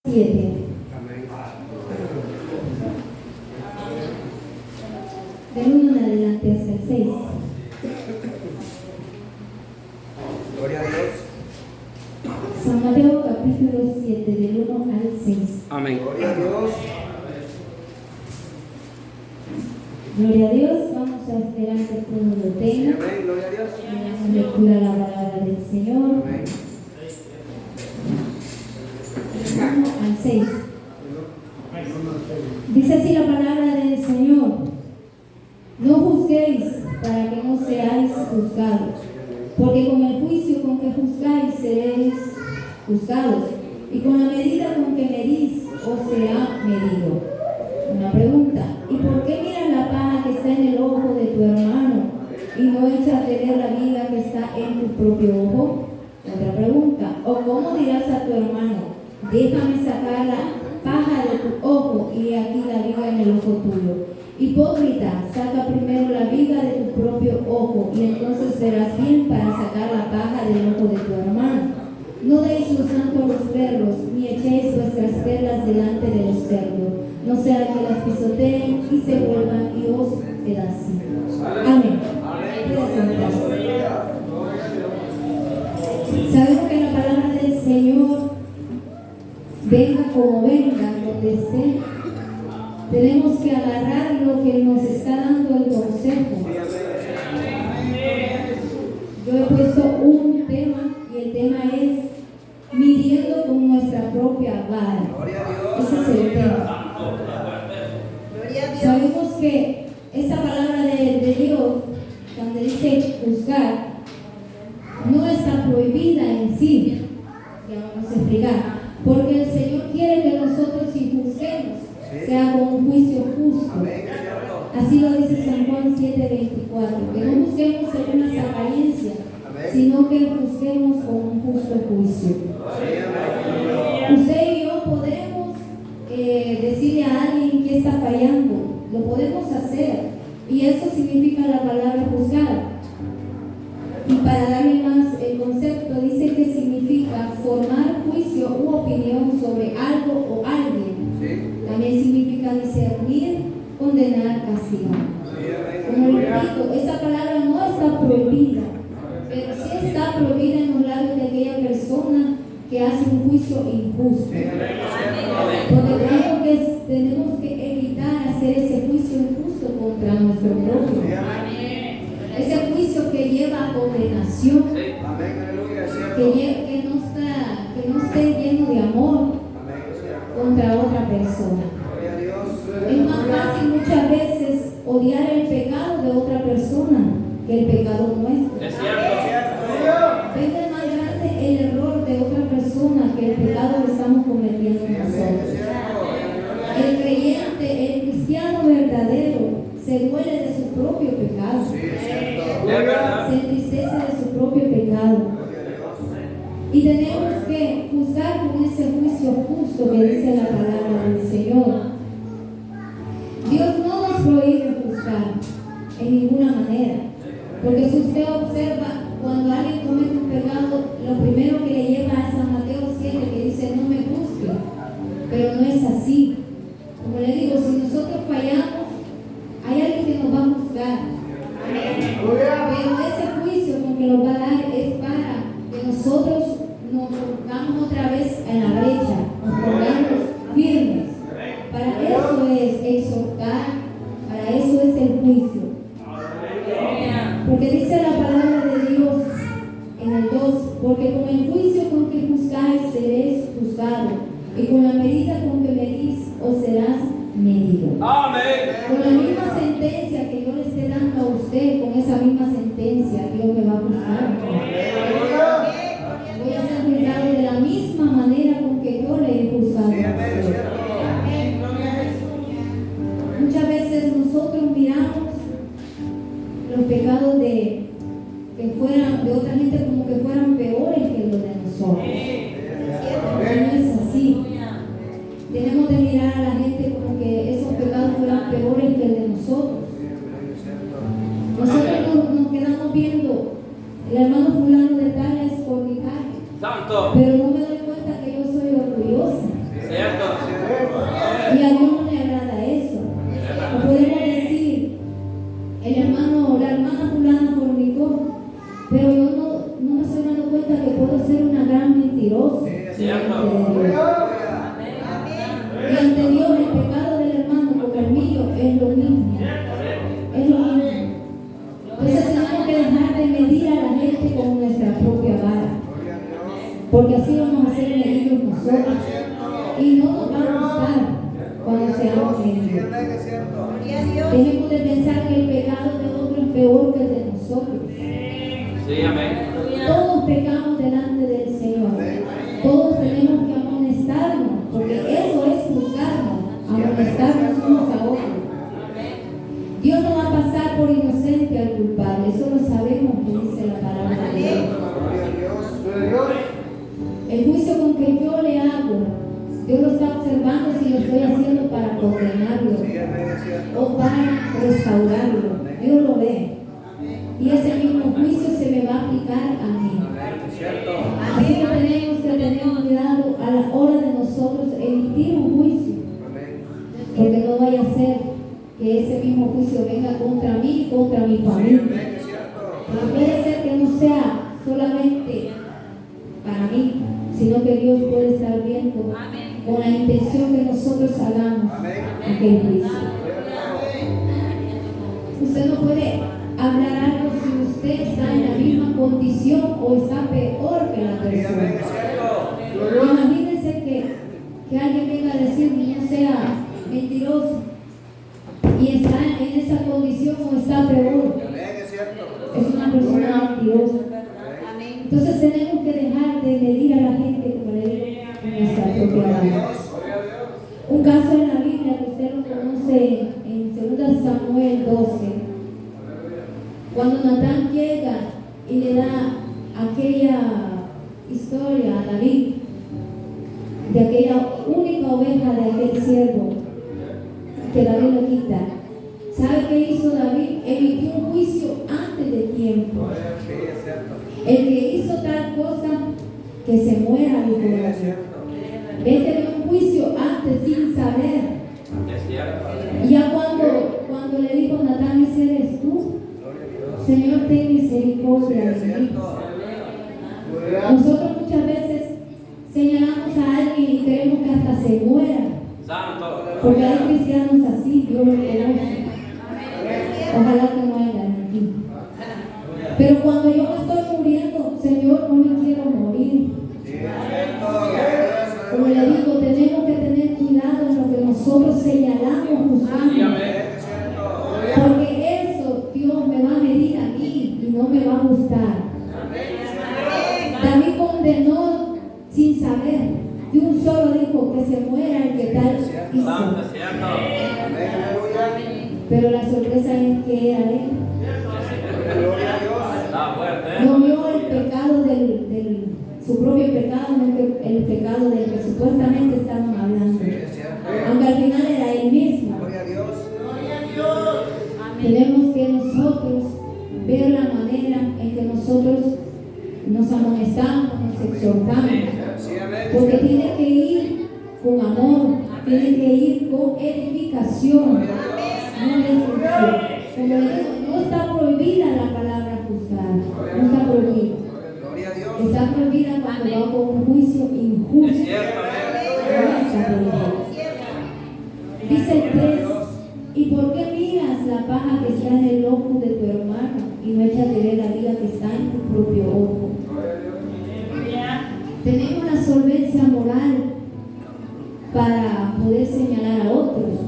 7. Del 1 en adelante hasta el 6. Gloria a Dios. San Mateo capítulo 7, del 1 al 6. Amén. Gloria a Dios. Gloria a Dios. Vamos a esperar que todo lo tenga. Amén. Gloria a Dios. Vamos a lectura la palabra del Señor. Amén. Del 1 al 6. Dice así la palabra del Señor: no juzguéis para que no seáis juzgados, porque con el juicio con que juzgáis seréis juzgados, y con la medida con que medís os será medido. Una pregunta: ¿y por qué miras la paja que está en el ojo de tu hermano y no echas de ver la viga que está en tu propio ojo? Otra pregunta: ¿o cómo dirás a tu hermano, déjame sacar la paja de tu ojo y aquí la viga en el ojo tuyo? Hipócrita, saca primero la viga de tu propio ojo y entonces verás bien para sacar la paja del ojo de tu hermano. No deis lo santo a los perros, ni echéis vuestras perlas delante de los cerdos, no sea que las pisoteen y se vuelvan y os pedacen. Amén. Sabemos que la palabra del Señor, venga como venga, donde esté, tenemos que agarrar lo que nos está dando el consejo. Yo he puesto un tema y el tema es midiendo con nuestra propia vara. Ese es el tema. Sabemos que esa palabra de Dios, cuando dice juzgar, no está prohibida en sí. Ya vamos a explicar. Porque el Señor quiere que nosotros, si juzguemos, sea con un juicio justo. Así lo dice San Juan 7:24, que no juzguemos según las apariencias, sino que juzguemos con un justo juicio. Usted y yo podemos decirle a alguien que está fallando, lo podemos hacer, y eso significa la palabra juzgar. Y para darle más el concepto, dice que significa formar juicio u opinión sobre algo o alguien. También significa discernir, condenar, castigar. Como lo repito, esa palabra no está prohibida, pero sí está prohibida en los labios de aquella persona que hace un juicio injusto. Porque tenemos que evitar hacer ese juicio injusto contra nuestro prójimo. Ese juicio que lleva a condenación, que no esté lleno de amor contra otra persona. Es más fácil muchas veces odiar el pecado de otra persona que el pecado nuestro. Es más grande el error de otra persona que el pecado que estamos cometiendo nosotros. El creyente, el cristiano verdadero, se duele de su propio pecado. Se entristece de su propio pecado. Y tenemos que juzgar con ese juicio justo que dice la palabra del Señor. Dios no nos prohíbe juzgar en ninguna manera. Porque si usted observa, cuando alguien comete un pecado, lo primero que le lleva a San Mateo 7, que dice no me juzgue. Pero no es así. Como le digo, si nosotros fallamos, hay alguien que nos va a juzgar. Pero ese juicio con que nos va a dar es para que nosotros nos pongamos otra vez en la brecha, nos pongamos firmes. Para eso es exhortar, para eso es el juicio. Porque dice la palabra de Dios en el 2, porque con el juicio con que juzgáis seréis juzgados, y con la medida con que medís os serás medido. Amén. Con la misma sentencia que yo le esté dando a usted, con esa misma sentencia Dios me va a juzgar. Voy a ser juzgado de la misma manera con que yo le he juzgado a usted. Muchas veces nosotros miramos los pecados de otra gente como que fueran peores que los de nosotros. No es así. Tenemos que mirar a la gente como que esos pecados fueran peores que el de nosotros. Nosotros nos quedamos viendo, el hermano fulano de tal es fornicario, pero no me doy cuenta que yo soy orgullosa. y no nos va a gustar cuando seamos Sí, heridos. amén, es cierto. Dejemos de pensar que el pecado de otro es peor que el de nosotros. Sí, amén. Todos pecamos delante del Señor. Todos tenemos que amonestarnos, porque eso es juzgarnos, amonestarnos unos a otros. Dios no va a pasar por inocente al culpable, eso lo sabemos que dice la palabra de Dios. Gloria a Dios. El juicio con que yo le hago, Dios lo está observando si lo estoy haciendo para condenarlo Sí, amén, es cierto. o para restaurarlo. Dios lo ve. Y ese mismo juicio se me va a aplicar a mí. Amén, es cierto. Así que tenemos que tener cuidado a la hora de nosotros emitir un juicio, Amén. porque no vaya a ser que ese mismo juicio venga contra mí y contra mi Sí, familia. amén, es cierto. Puede ser que no sea solamente para mí, sino que Dios puede estar viendo con la intención que nosotros hagamos aquel juicio. Usted no puede hablar algo si usted está en la misma condición o está peor que la Sí, amén, es persona. cierto. Imagínense que alguien venga a decir que no sea mentiroso y está en esa condición o está peor. Amén, es cierto. Es una persona mentirosa. Entonces tenemos que dejar de medir a la gente como le digo con nuestra propia mano. Un caso en la Biblia que usted lo conoce en 2 Samuel 12, cuando Natán llega y le da aquella historia a David de aquella única oveja de aquel siervo que David lo quita. ¿Sabe qué hizo David? Emitió un juicio antes de tiempo. Sí, es cierto. El que hizo tal cosa, que se muera, dijo Sí, es David. cierto. Vete de un juicio antes sin saber. Es cierto. Y ya cuando le dijo Natán, ese eres tú, Gloria a Dios. Señor, ten Sí, misericordia es de mí. cierto. Nosotros muchas veces señalamos a alguien y queremos que hasta se muera, Santo. porque hay cristianos así, Dios lo conoce. Ojalá que no hayan aquí. Pero cuando yo me estoy muriendo, Señor, no me quiero morir. Sí, es cierto. Gloria a Dios. Como le digo, tenemos que tener cuidado en lo que nosotros señalamos, Sí, juzgamos. amén. Es cierto. Porque eso Dios me va a medir a mí y no me va a gustar. David condenó sin saber. De un solo dijo que se muera el que tal Santo, hizo. es cierto. Amén, aleluya. Pero la sorpresa es que era él. Gloria a Dios. Está fuerte, No vio el pecado su propio pecado, no que el pecado del que supuestamente estaban hablando. Sí, es cierto. Aunque al final era él mismo. Gloria a Dios. Tenemos que nosotros ver la manera en que nosotros nos amonestamos, nos exhortamos. Sí, amén. Porque tiene que ir con amor, tiene que ir con edificación, no destrucción. Como le digo, no está prohibida la palabra juzgar, no está prohibida. Gloria a Dios. Está prohibida cuando va con un juicio Es injusto. cierto, amén. No está prohibida. Dice el 3, ¿y por qué miras la paja que está en el ojo de tu hermano y no echas de ver la viga que está en tu propio ojo? Tenemos la solvencia moral para poder señalar a otros.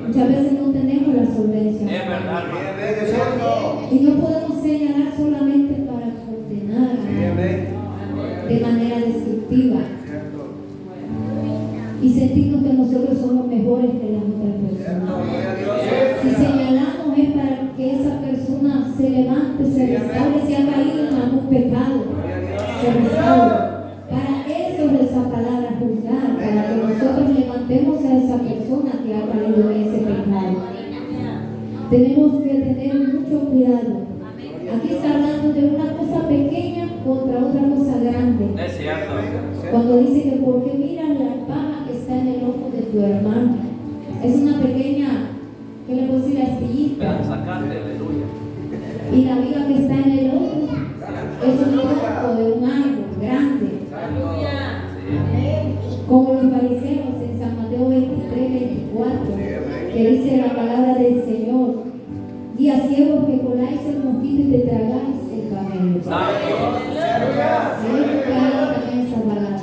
Muchas veces no tenemos la solvencia Es moral. verdad, Sí, hermano. amén, es cierto. Y no podemos señalar solamente para condenar Sí, amén. de manera destructiva Cierto. y sentirnos que nosotros somos mejores que las otras Cierto. personas. Gloria a Dios. Si señalamos es para que esa persona se levante, se restaure, si ha caído en algún pecado, Gloria a Dios. se restaure. Para eso es esa palabra juzgar, para que nosotros levantemos a esa persona que ha caído en ese pecado. Tenemos que tener mucho cuidado. Aquí está hablando de una cosa pequeña contra otra cosa grande. Es cierto. Cuando dice que por qué miras la paja que está en el ojo de tu hermano. Es una pequeña, ¿qué le puedo decir? Astillita. Pero sacaste, aleluya. Y la viga que está en el ojo es un tronco de un árbol grande. Como los fariseos en San Mateo 23-24, que dice la palabra del Señor: y a ciegos que coláis el mosquito y te tragáis el cabello. Santo. Tenemos que hablar también esa palabra.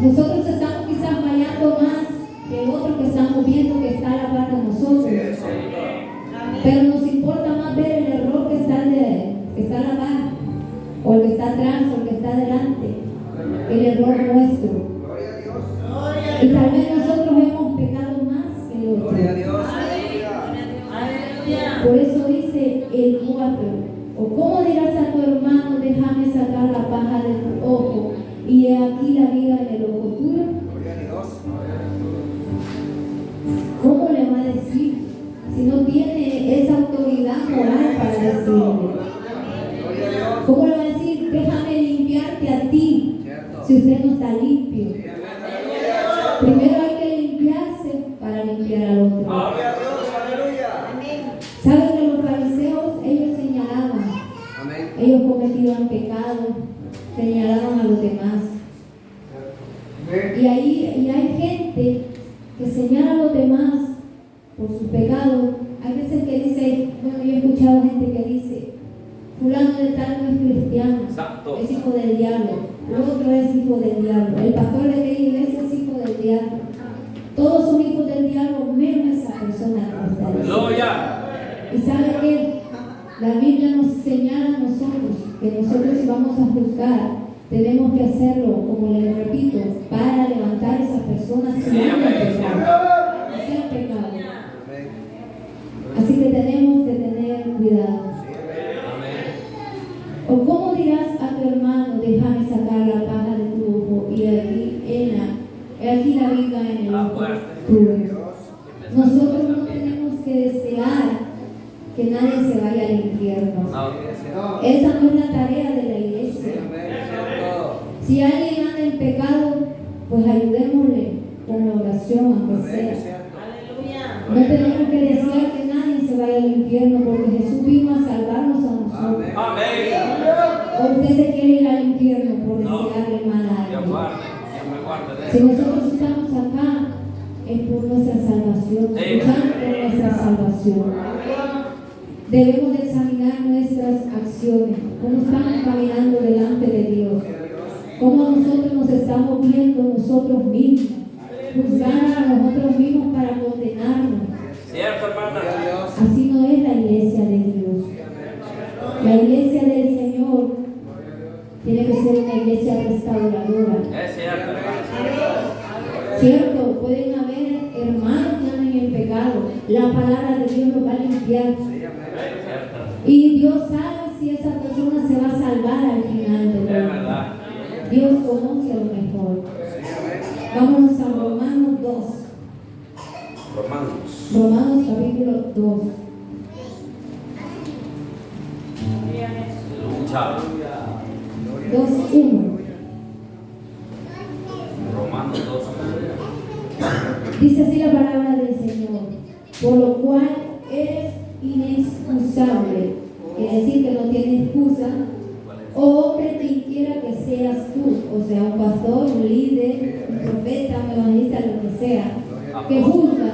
Nosotros estamos quizás fallando más que el otro que estamos viendo que está a la par de nosotros. Pero nos importa más ver el error que está a la par, o el que está atrás, o el que está adelante, el error nuestro. Y tal vez nosotros hemos pecado más que el otro. Gloria a Dios. Por eso dice el 4, o cómo dirás a tu hermano, déjame sacar la paja de tu ojo, y he aquí la viga en el ojo tuyo. Gloria a Dios. ¿Cómo le va a decir si no tiene esa autoridad moral para decirle? Gloria a Dios. ¿Cómo le va a decir, déjame limpiarte a ti, Cierto. si usted no está limpio? Sí, amén. Aleluya. Primero hay que limpiarse para limpiar al otro. Gloria a Dios. Aleluya. ¿Saben que los fariseos, ellos señalaban, Amén. ellos cometían pecado, señalaban a los demás? Y hay gente que señala a los demás por sus pecados. Hay veces que dice, bueno, yo he escuchado gente que dice, fulano de tal no es cristiano, Exacto. es hijo del diablo, el otro es hijo del diablo, el pastor de la iglesia es hijo del diablo. Todos son hijos del diablo, menos esa persona que está diciendo. Aleluya. Y sabe que la Biblia nos señala a nosotros que nosotros, si vamos a juzgar, tenemos que hacerlo, como les repito, para levantar a esas personas que Sí, no han amén. pecado, no sean pecado. Amén. Así que tenemos que tener cuidado. Amén. O cómo dirás a tu hermano, déjame sacar la paja de tu ojo, y aquí la viga en el ojo tuyo. Nosotros no tenemos que desear que nadie se vaya al infierno. No. Esa no es la tarea de la iglesia. Amén. Cierto. Si alguien anda en pecado, pues ayudémosle con la oración, aunque Amén. sea. Cierto. No tenemos que desear que nadie se vaya al infierno, porque Jesús vino a salvarnos a nosotros. Amén. Amén. O usted se quiere ir al infierno por No. desearle mal a Dios alguien. guarde. Dios me guarde de Si eso. nosotros estamos acá, es por nuestra salvación, Sí. luchando por nuestra salvación. Debemos de examinar nuestras acciones, cómo estamos caminando delante de Dios, cómo nosotros nos estamos viendo nosotros mismos, juzgar a nosotros mismos para condenarnos. Cierto, hermana. Gloria a Dios. Así no es la iglesia de Dios. La iglesia del Señor tiene que ser una iglesia restauradora. Es cierto, hermana. Cierto, pueden haber hermanos que andan en pecado. La palabra de Dios los va a limpiar. Es cierto. Y Dios sabe si esa persona se va a salvar al final del Es día. verdad. Dios conoce lo mejor. Vámonos a Romanos 2. Romanos. Romanos capítulo 2. Lucha. 2:1. Romanos 2. Dice así la palabra del Señor. Por lo cual eres inexcusable. Quiere decir que no tienes excusa. O hombre, quien quiera que seas tú, o sea, un pastor, un líder, un profeta, un evangelista, lo que sea, que juzga,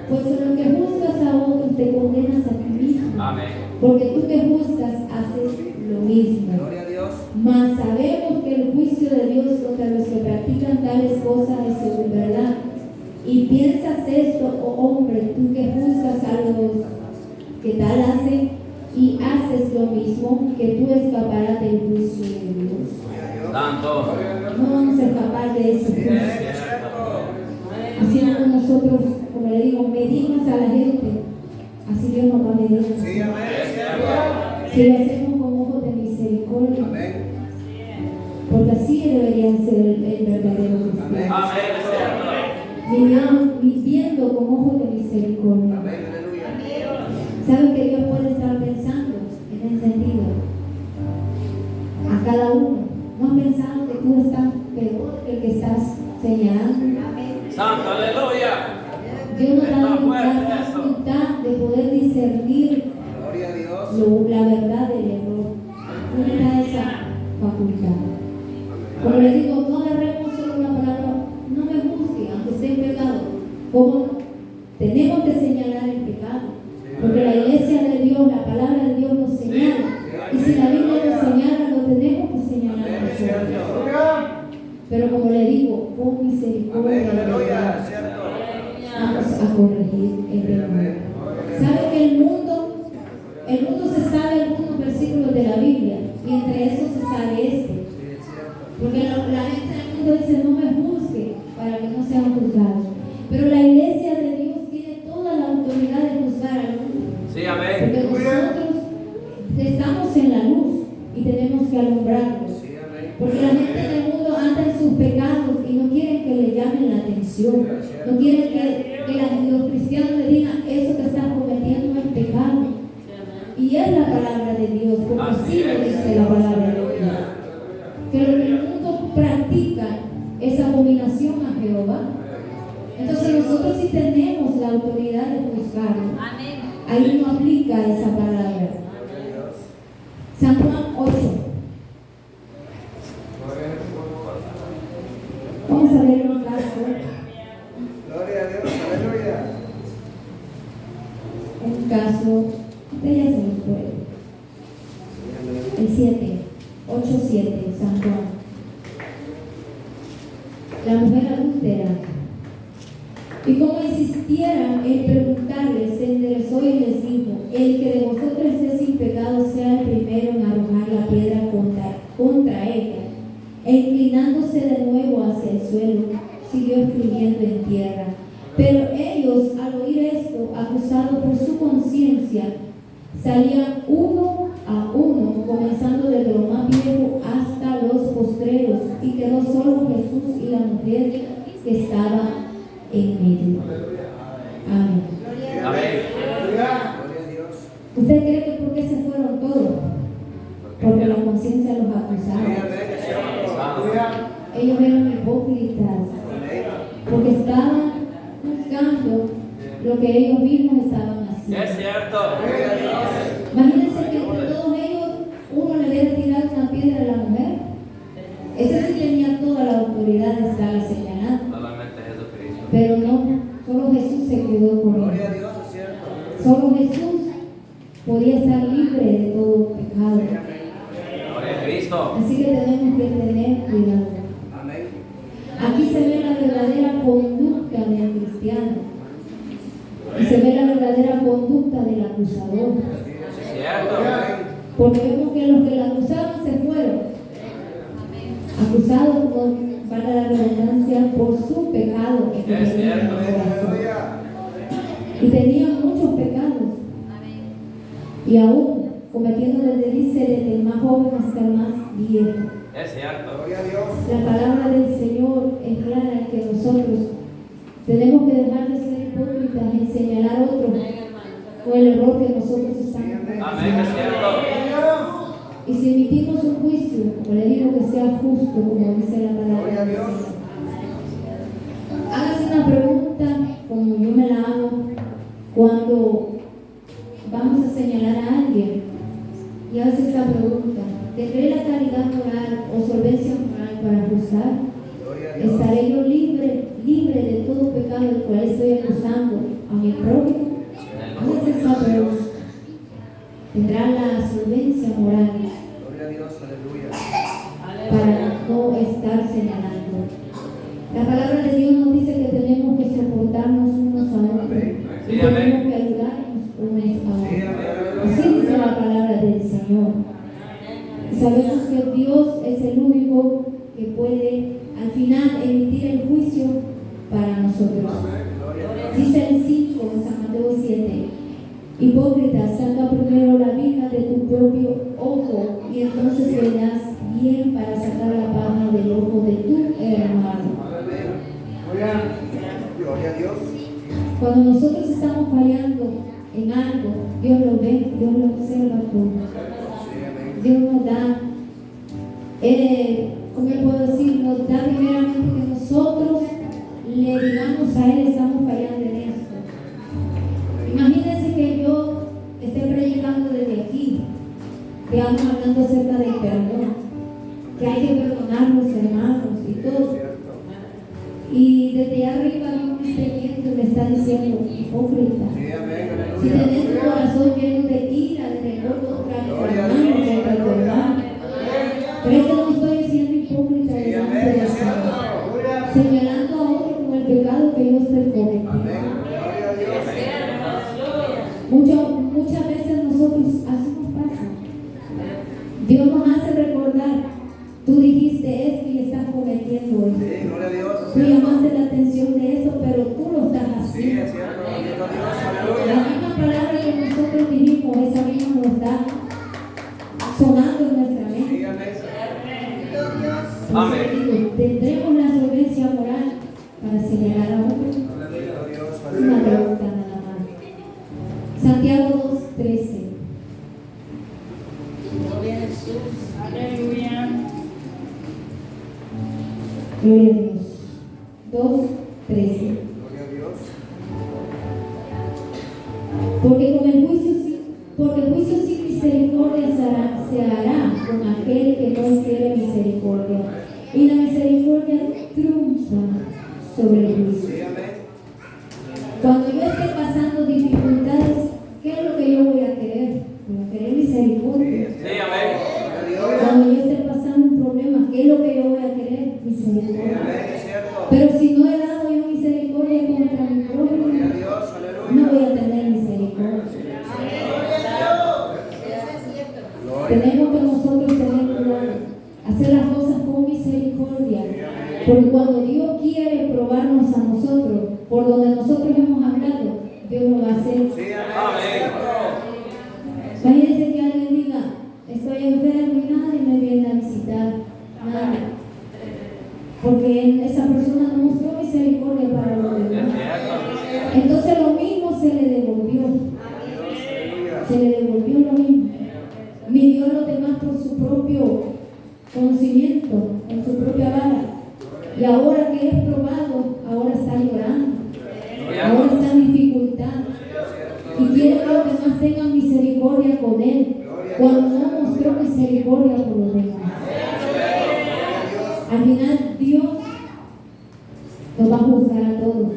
pues en lo que juzgas a otros te condenas a ti mismo, Amén. porque tú que juzgas haces lo mismo. Gloria a Dios. Mas sabemos que el juicio de Dios contra los que practican tales cosas es según verdad. Y piensas esto, oh hombre, tú que juzgas a los que tal hacen, y haces lo mismo, que tú escaparás del juicio de Dios. Tanto. No vamos a escapar de ese juicio. Así como nosotros, como le digo, medimos a la gente, así Dios nos va a medir. Sí, amén. Si lo hacemos con ojos de misericordia, Amén. porque así deberían ser el verdadero cristiano. Amén. Es cierto. Viviendo con ojos de misericordia. Amén. Aleluya. ¿Saben que Dios puede estar pensando en ese sentido? A cada uno. ¿No has pensado que tú estás peor que el que estás señalando? Santo, aleluya. Dios nos da Está fuerte la eso. facultad de poder discernir Gloria a Dios. la verdad del error. Dios nos da esa facultad. Como les digo, no agarremos solo la palabra, no me juzgue, aunque esté en pecado. ¿Cómo no? Tenemos que señalar el pecado. Porque la iglesia de Dios, la palabra de Dios nos señala. Y si la Biblia nos señala, lo tenemos que señalar nosotros. Pero como le digo, ¿cómo con misericordia. Aleluya, cierto. Vamos a corregir el error. ¿Sabe que el mundo se sabe algunos versículos de la Biblia? Y entre esos se sabe este. Sí, es cierto. Porque la gente del mundo dice, no me juzgue para que no sean juzgados. Pero la iglesia de Dios tiene toda la autoridad de juzgar al mundo. Sí, Porque amén. nosotros estamos en la luz y tenemos que alumbrarlos. Sí, amén. Porque la gente del mundo anda en sus pecados y no quieren que le llamen la atención. No quieren que los cristianos le digan, eso que están cometiendo es pecado. Y es la palabra de Dios, porque así lo dice la palabra de Dios. Que lo que el mundo practica es abominación a Jehová. Entonces nosotros sí tenemos la autoridad de juzgarlo. Ahí no aplica esa palabra. San Juan 8. Vamos a ver un caso. Gloria a Dios, aleluya. Un caso, usted ya se lo fue. El 7, 8-7, San Juan. La mujer adúltera. Y como insistieran en preguntarle, se enderezó y les dijo: el que de vosotros esté sin pecado sea el primero en arrojar la piedra contra ella. E inclinándose de nuevo hacia el suelo, siguió escribiendo en tierra. Pero ellos, al oír esto, acusados por su conciencia, salían uno a uno, comenzando desde lo más viejo hasta los postreros, y quedó solo Jesús y la mujer que estaba en medio. Amén. Amén. Gloria a Dios. ¿Usted cree que por qué se fueron todos? Porque la conciencia los Sí, acusaba. amén, es cierto. Ellos eran hipócritas, Amén. porque estaban buscando lo que ellos mismos estaban haciendo. Es cierto. Gloria a Dios. Imagínense que entre todos ellos uno le hubiera tirado una piedra a la mujer. Ese sí tenía toda la autoridad de estarla señalando. Solamente Jesucristo. Pero no, solo Jesús se quedó con Gloria a él. Dios, es cierto. Solo Jesús podía estar libre de todo pecado. Gloria a Cristo. Así que tenemos que tener cuidado. Amén. Aquí se ve la verdadera conducta del cristiano. Y se ve la verdadera conducta del acusador. Es cierto. Porque vemos que los que la acusaban se fueron. Acusados, para la redundancia, por su pecado que Es tenían en el cierto. corazón. Aleluya. Y tenían muchos pecados. Y aún cometiendo desde desde el más joven hasta el más viejo. Es cierto. Gloria a Dios. La palabra del Señor es clara en que nosotros tenemos que dejar de ser hipócritas en señalar a otros con el error que nosotros estamos Amén. Es cometiendo. cierto. Y si emitimos un juicio, como le digo, que sea justo, como dice la palabra Gloria a del Dios. Señor. Hágase una pregunta, como yo me la hago, cuando vamos a señalar a alguien. Y hace esa pregunta: ¿tendré la calidad moral o solvencia moral para juzgar? Gloria a Dios. ¿Estaré yo libre de todo pecado del cual estoy acusando a mi prójimo? Hágase esa pregunta. ¿Tendrá la solvencia moral Gloria a Dios, aleluya. para no estar señalando? La palabra de Dios nos dice que tenemos que soportarnos unos a otros. Amén. Y Sí, tenemos amén. que ayudarnos unos a Sí, otros. amén. Así dice la palabra del Señor. Y sabemos que Dios es el único que puede al final emitir el juicio para nosotros. Gloria a Dios. Dice el 5 en San Mateo 7: hipócrita, saca primero la viga de tu propio ojo y entonces verás bien para sacar la paja del ojo de tu hermano. Amén. Gloria a Dios. Cuando nosotros estamos fallando en algo, Dios lo ve, Dios lo observa todo. Sí, amén. Dios nos da, ¿cómo le puedo decir? Nos da primeramente que nosotros le digamos a Él: estamos fallando en esto. Imagínense que yo esté predicando desde aquí, que vamos hablando acerca del perdón, que hay que perdonar los hermanos y todo. Cierto. Y desde arriba Dios me está viendo y me está diciendo: hipócrita. Sí, amén, Si aleluya. tenés tu corazón lleno de ira, de rencor contra tu Gloria a hermano, Dios, contra tu aleluya. hermano, ¿crees que no estoy siendo hipócrita Sí, delante amén, del es Señor? cierto. Señalando el pecado que yo estoy cometiendo. Amén. Gloria a Dios. Muchas veces nosotros así nos pasa. Dios nos hace recordar, tú dijiste esto y estás cometiendo esto. Sí, gloria a Dios. Tú llamaste la atención de eso, pero tú lo estás Sí, haciendo. es cierto. Bendito Dios. La Aleluya. misma palabra que nosotros dijimos, esa misma nos está sonando en nuestra Sí, mente. amén. Amén. Digo, tendremos la solvencia moral para señalar a otro. Bendito Dios. Una Aleluya. pregunta nada más. Santiago 2:13. Gloria a Jesús. Aleluya. Gloria a Dios. 2:13. Gloria a Dios. Porque el juicio sin misericordia se hará con aquel que no quiere misericordia. Y la misericordia triunfa sobre el juicio. Sí, amén. Cuando yo esté pasando dificultades, ¿qué es lo que yo voy a querer? Voy a querer misericordia. Sí, amén. Gloria a Dios. Cuando yo esté pasando un problema, ¿qué es lo que yo voy a querer? Sí, Misericordia. amén. Es cierto. Pero si no he dado yo misericordia contra mi Gloria a prójimo, Dios. no voy Aleluya. a tener misericordia. Gloria. Tenemos que nosotros tener cuidado, hacer las cosas con misericordia, porque cuando Dios quiere probarnos a nosotros, por donde nosotros hemos hablado, Dios lo va a hacer. Sí, Amén. amén. Imagínense que alguien diga, estoy enfermo y nadie me viene a visitar, nada, porque esa persona no mostró misericordia para los Es demás. cierto. Entonces lo mismo se le devolvió, Aleluya. se le devolvió lo mismo. Midió a los demás por su propio conocimiento, en su propia vara. Y ahora que es probado, ahora está llorando, ahora está en dificultad. Y quiere que los demás tengan misericordia con él, cuando no mostró misericordia por los demás. Al final, Dios nos va a juzgar a todos.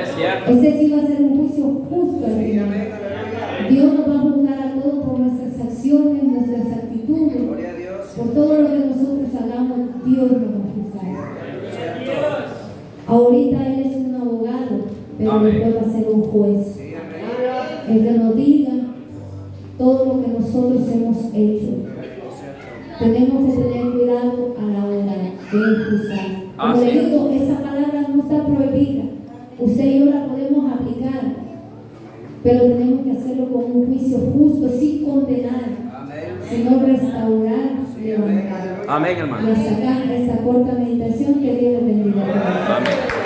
Es cierto. Ese sí va a ser un juicio justo al Sí, final. amén. Aleluya. Dios nos va a juzgar a todos por nuestras acciones, nuestras actitudes, Gloria a Dios. por todo lo que nosotros hagamos. Dios nos va a juzgar. Ahorita Él es un abogado, pero Amén. después va a ser un juez. Sí, amén. El que nos diga todo lo que nosotros hemos hecho. Tenemos que tener cuidado a la hora de juzgar. Como Así le es. digo, esa palabra no está prohibida. Usted y yo la podemos aplicar, pero tenemos que hacerlo con un juicio justo, sin condenar, Amén. sino restaurar, Sí, amén. levantar. Amén, Y hermano. hasta acá esta corta meditación, que Dios le bendiga. Amén.